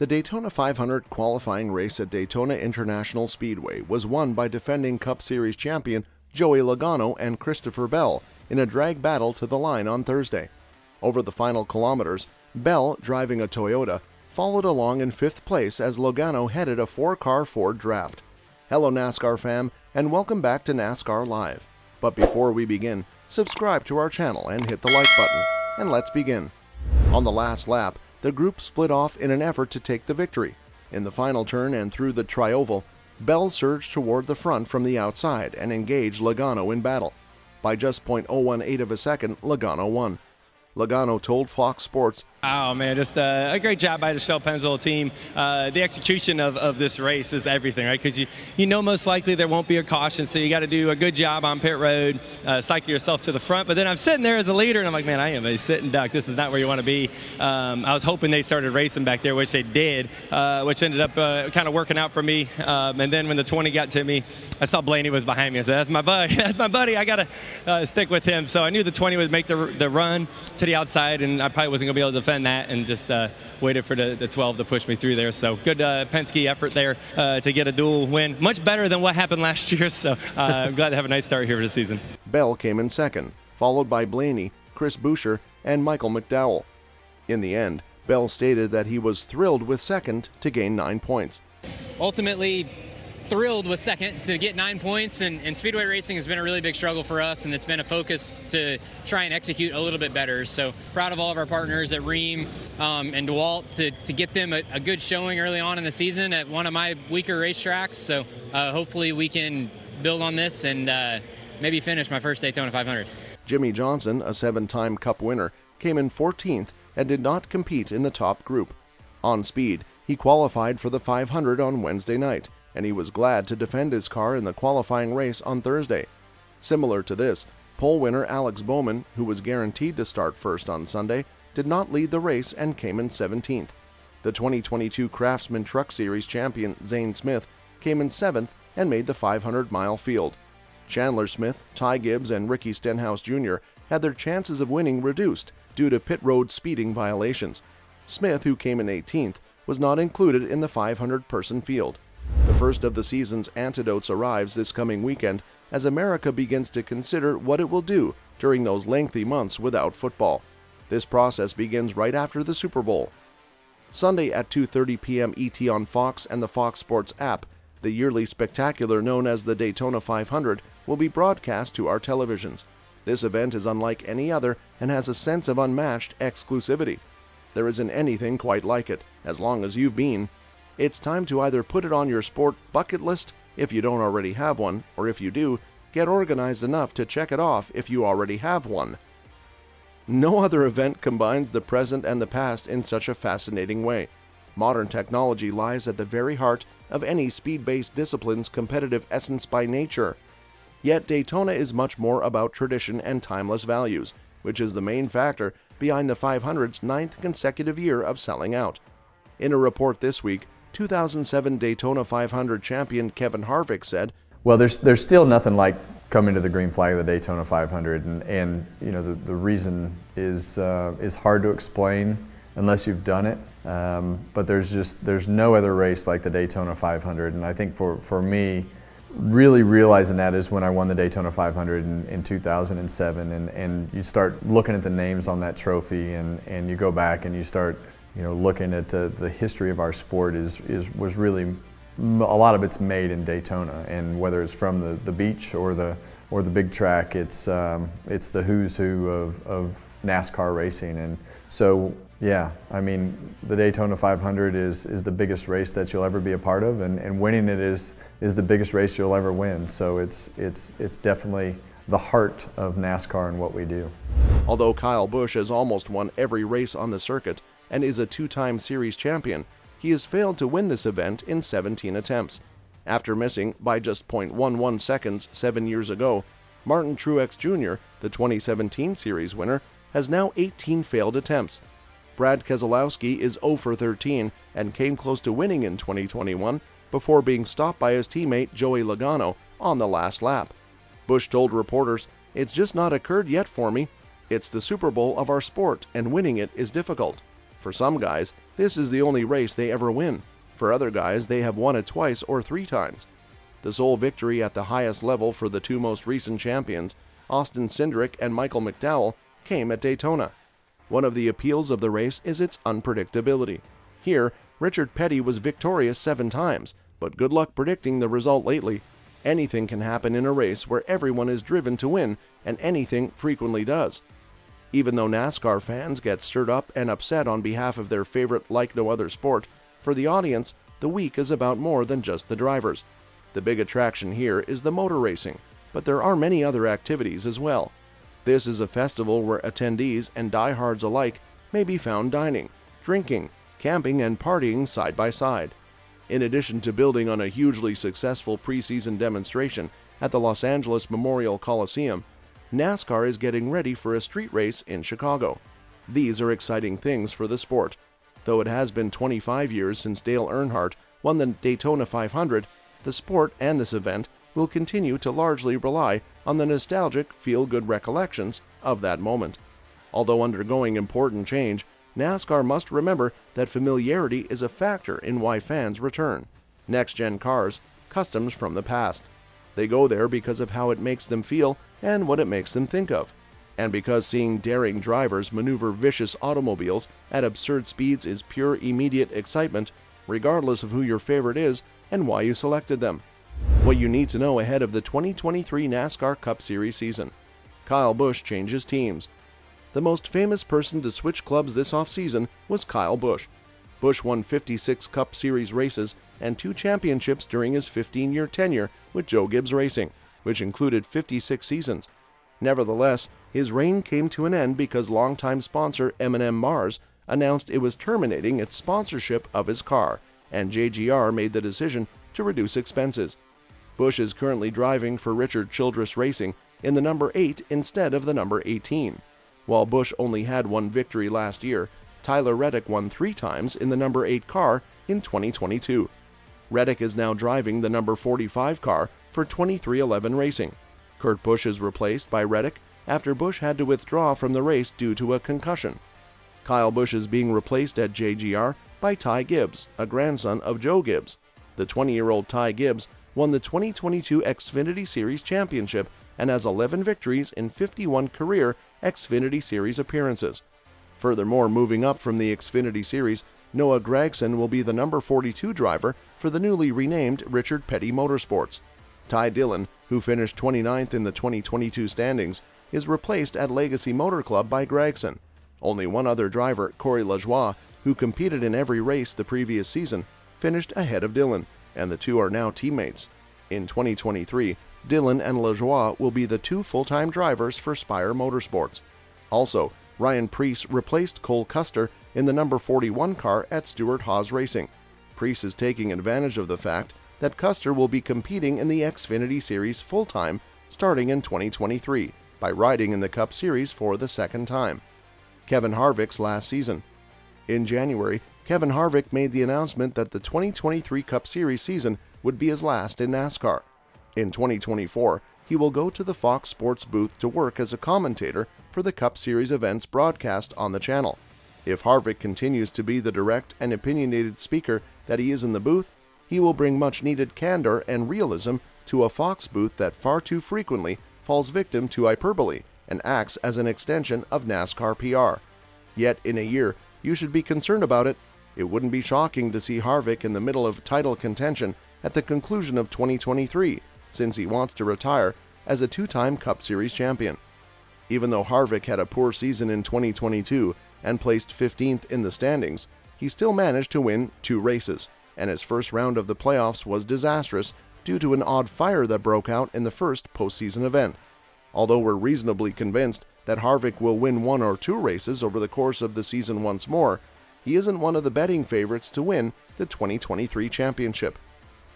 The Daytona 500 qualifying race at Daytona International Speedway was won by defending Cup Series champion Joey Logano and Christopher Bell in a drag battle to the line on Thursday. Over the final kilometers, Bell, driving a Toyota, followed along in fifth place as Logano headed a four-car Ford draft. Hello NASCAR fam, and welcome back to NASCAR Live. But before we begin, subscribe to our channel and hit the like button, and let's begin. On the last lap, the group split off in an effort to take the victory. In the final turn and through the trioval, Bell surged toward the front from the outside and engaged Logano in battle. By just .018 of a second, Logano won. Logano told Fox Sports, "Oh man, just a great job by the Shell Pennzoil team. The execution of this race is everything, right? Because you know most likely there won't be a caution, so you got to do a good job on pit road, cycle yourself to the front. But then I'm sitting there as a leader, and I'm like, man, I am a sitting duck. This is not where you want to be. I was hoping they started racing back there, which they did, which ended up kind of working out for me. And then when the 20 got to me, I saw Blaney was behind me. I said, that's my buddy. That's my buddy. I got to stick with him. So I knew the 20 would make the run to the outside, and I probably wasn't going to be able to defend that, and just waited for the 12 to push me through there. So good Penske effort there to get a dual win. Much better than what happened last year, so I'm glad to have a nice start here for the season. Bell came in second, followed by Blaney, Chris Buescher, and Michael McDowell. In the end, Bell stated that he was thrilled with second to gain 9 points. Ultimately, thrilled with second to get 9 points, and speedway racing has been a really big struggle for us, and it's been a focus to try and execute a little bit better. So proud of all of our partners at Ream and DeWalt to get them a good showing early on in the season at one of my weaker racetracks. So hopefully we can build on this and maybe finish my first Daytona 500. Jimmy Johnson, a 7-time Cup winner, came in 14th and did not compete in the top group. On speed, he qualified for the 500 on Wednesday night, and he was glad to defend his car in the qualifying race on Thursday. Similar to this, pole winner Alex Bowman, who was guaranteed to start first on Sunday, did not lead the race and came in 17th. The 2022 Craftsman Truck Series champion Zane Smith came in 7th and made the 500-mile field. Chandler Smith, Ty Gibbs, and Ricky Stenhouse Jr. had their chances of winning reduced due to pit road speeding violations. Smith, who came in 18th, was not included in the 500-person field. The first of the season's antidotes arrives this coming weekend as America begins to consider what it will do during those lengthy months without football. This process begins right after the Super Bowl. Sunday at 2:30 p.m. ET on Fox and the Fox Sports app, the yearly spectacular known as the Daytona 500 will be broadcast to our televisions. This event is unlike any other and has a sense of unmatched exclusivity. There isn't anything quite like it, as long as you've been. It's time to either put it on your sport bucket list if you don't already have one, or if you do, get organized enough to check it off if you already have one. No other event combines the present and the past in such a fascinating way. Modern technology lies at the very heart of any speed-based discipline's competitive essence by nature. Yet Daytona is much more about tradition and timeless values, which is the main factor behind the 500's 9th consecutive year of selling out. In a report this week, 2007 Daytona 500 champion Kevin Harvick said, "Well, there's still nothing like coming to the green flag of the Daytona 500, and you know the reason is hard to explain unless you've done it. But there's no other race like the Daytona 500, and I think for me, really realizing that is when I won the Daytona 500 in 2007, and you start looking at the names on that trophy, and you go back and you start looking at the history of our sport was really a lot of it's made in Daytona, and whether it's from the beach or the big track, it's the who's who of NASCAR racing. And so yeah, I mean the Daytona 500 is the biggest race that you'll ever be a part of, and winning it is the biggest race you'll ever win. So it's definitely the heart of NASCAR and what we do. Although Kyle Busch has almost won every race on the circuit and is a 2-time series champion, he has failed to win this event in 17 attempts. After missing by just .11 seconds 7 years ago, Martin Truex Jr., the 2017 series winner, has now 18 failed attempts. Brad Keselowski is 0 for 13 and came close to winning in 2021 before being stopped by his teammate Joey Logano on the last lap. Busch told reporters, "It's just not occurred yet for me. It's the Super Bowl of our sport, and winning it is difficult. For some guys, this is the only race they ever win. For other guys, they have won it twice or 3 times. The sole victory at the highest level for the 2 most recent champions, Austin Cindric and Michael McDowell, came at Daytona. One of the appeals of the race is its unpredictability. Here, Richard Petty was victorious 7 times, but good luck predicting the result lately. Anything can happen in a race where everyone is driven to win, and anything frequently does. Even though NASCAR fans get stirred up and upset on behalf of their favorite like no other sport, for the audience, the week is about more than just the drivers. The big attraction here is the motor racing, but there are many other activities as well. This is a festival where attendees and diehards alike may be found dining, drinking, camping, and partying side by side. In addition to building on a hugely successful preseason demonstration at the Los Angeles Memorial Coliseum, NASCAR is getting ready for a street race in Chicago. These are exciting things for the sport. Though it has been 25 years since Dale Earnhardt won the Daytona 500, the sport and this event will continue to largely rely on the nostalgic, feel-good recollections of that moment. Although undergoing important change, NASCAR must remember that familiarity is a factor in why fans return. Next-gen cars, customs from the past. They go there because of how it makes them feel and what it makes them think of. And because seeing daring drivers maneuver vicious automobiles at absurd speeds is pure immediate excitement, regardless of who your favorite is and why you selected them. What you need to know ahead of the 2023 NASCAR Cup Series season. Kyle Busch changes teams. The most famous person to switch clubs this offseason was Kyle Busch. Busch won 56 Cup Series races and 2 championships during his 15-year tenure with Joe Gibbs Racing, which included 56 seasons. Nevertheless, his reign came to an end because longtime sponsor M&M Mars announced it was terminating its sponsorship of his car, and JGR made the decision to reduce expenses. Busch is currently driving for Richard Childress Racing in the number 8 instead of the number 18. While Busch only had 1 victory last year, Tyler Reddick won 3 times in the number 8 car in 2022. Reddick is now driving the number 45 car for 23XI Racing. Kurt Busch is replaced by Reddick after Busch had to withdraw from the race due to a concussion. Kyle Busch is being replaced at JGR by Ty Gibbs, a grandson of Joe Gibbs. The 20-year-old Ty Gibbs won the 2022 Xfinity Series Championship and has 11 victories in 51 career Xfinity Series appearances. Furthermore, moving up from the Xfinity Series, Noah Gragson will be the number 42 driver for the newly renamed Richard Petty Motorsports. Ty Dillon, who finished 29th in the 2022 standings, is replaced at Legacy Motor Club by Gragson. Only one other driver, Corey LaJoie, who competed in every race the previous season, finished ahead of Dillon, and the two are now teammates. In 2023, Dillon and LaJoie will be the 2 full-time drivers for Spire Motorsports. Also, Ryan Preece replaced Cole Custer in the number 41 car at Stewart-Haas Racing. Preece is taking advantage of the fact that Custer will be competing in the Xfinity Series full-time starting in 2023 by riding in the Cup Series for the 2nd time. Kevin Harvick's last season. In January, Kevin Harvick made the announcement that the 2023 Cup Series season would be his last in NASCAR. In 2024, he will go to the Fox Sports booth to work as a commentator for the Cup Series events broadcast on the channel. If Harvick continues to be the direct and opinionated speaker that he is in the booth, he will bring much-needed candor and realism to a Fox booth that far too frequently falls victim to hyperbole and acts as an extension of NASCAR PR. Yet, in a year, you should be concerned about it. It wouldn't be shocking to see Harvick in the middle of title contention at the conclusion of 2023, since he wants to retire as a 2-time Cup Series champion. Even though Harvick had a poor season in 2022 and placed 15th in the standings, he still managed to win 2 races, and his first round of the playoffs was disastrous due to an odd fire that broke out in the first postseason event. Although we're reasonably convinced that Harvick will win 1 or 2 races over the course of the season once more, he isn't one of the betting favorites to win the 2023 championship.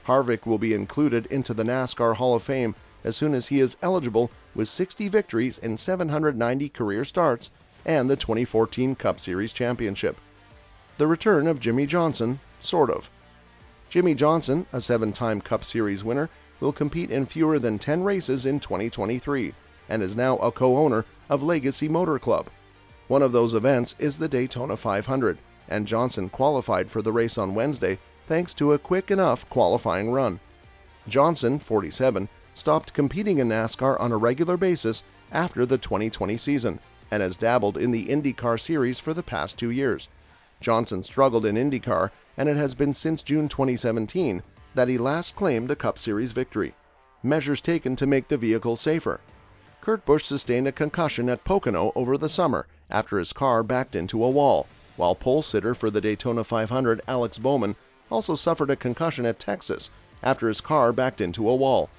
Harvick will be included into the NASCAR Hall of Fame as soon as he is eligible with 60 victories in 790 career starts and the 2014 Cup Series championship. The return of Jimmy Johnson, sort of. Jimmy Johnson, a 7-time Cup Series winner, will compete in fewer than 10 races in 2023 and is now a co-owner of Legacy Motor Club. One of those events is the Daytona 500. and Johnson qualified for the race on Wednesday thanks to a quick enough qualifying run. Johnson, 47, stopped competing in NASCAR on a regular basis after the 2020 season and has dabbled in the IndyCar series for the past 2 years. Johnson struggled in IndyCar, and it has been since June 2017 that he last claimed a Cup Series victory. Measures taken to make the vehicle safer. Kurt Busch sustained a concussion at Pocono over the summer after his car backed into a wall, while pole sitter for the Daytona 500 Alex Bowman also suffered a concussion at Texas after his car backed into a wall.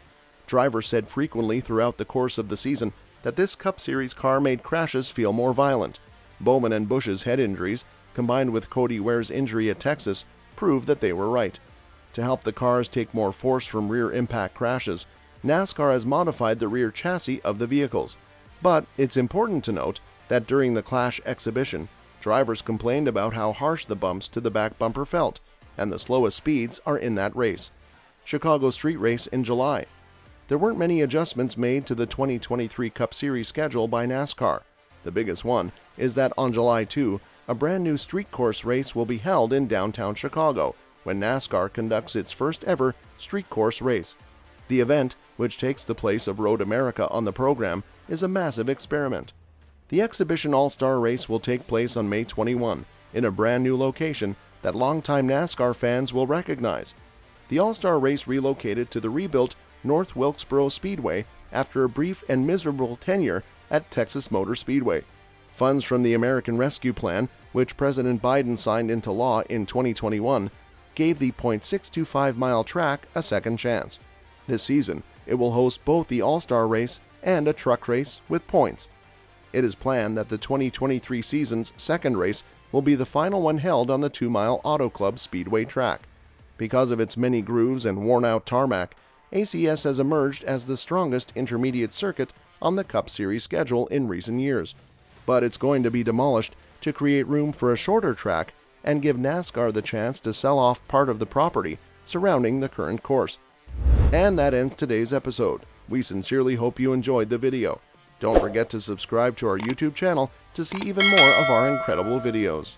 Drivers said frequently throughout the course of the season that this Cup Series car made crashes feel more violent. Bowman and Busch's head injuries, combined with Cody Ware's injury at Texas, prove that they were right. To help the cars take more force from rear impact crashes, NASCAR has modified the rear chassis of the vehicles. But it's important to note that during the Clash exhibition, drivers complained about how harsh the bumps to the back bumper felt, and the slowest speeds are in that race. Chicago Street Race in July. There weren't many adjustments made to the 2023 Cup Series schedule by NASCAR. The biggest one is that on July 2, a brand new street course race will be held in downtown Chicago when NASCAR conducts its first ever street course race. The event, which takes the place of Road America on the program, is a massive experiment. The Exhibition All-Star Race will take place on May 21 in a brand new location that longtime NASCAR fans will recognize. The All-Star Race relocated to the rebuilt North Wilkesboro Speedway after a brief and miserable tenure at Texas Motor Speedway. Funds from the American Rescue Plan, which President Biden signed into law in 2021, gave the .625-mile track a second chance. This season, it will host both the All-Star Race and a truck race with points. It is planned that the 2023 season's second race will be the final one held on the 2-mile Auto Club Speedway track. Because of its many grooves and worn-out tarmac, ACS has emerged as the strongest intermediate circuit on the Cup Series schedule in recent years. But it's going to be demolished to create room for a shorter track and give NASCAR the chance to sell off part of the property surrounding the current course. And that ends today's episode. We sincerely hope you enjoyed the video. Don't forget to subscribe to our YouTube channel to see even more of our incredible videos.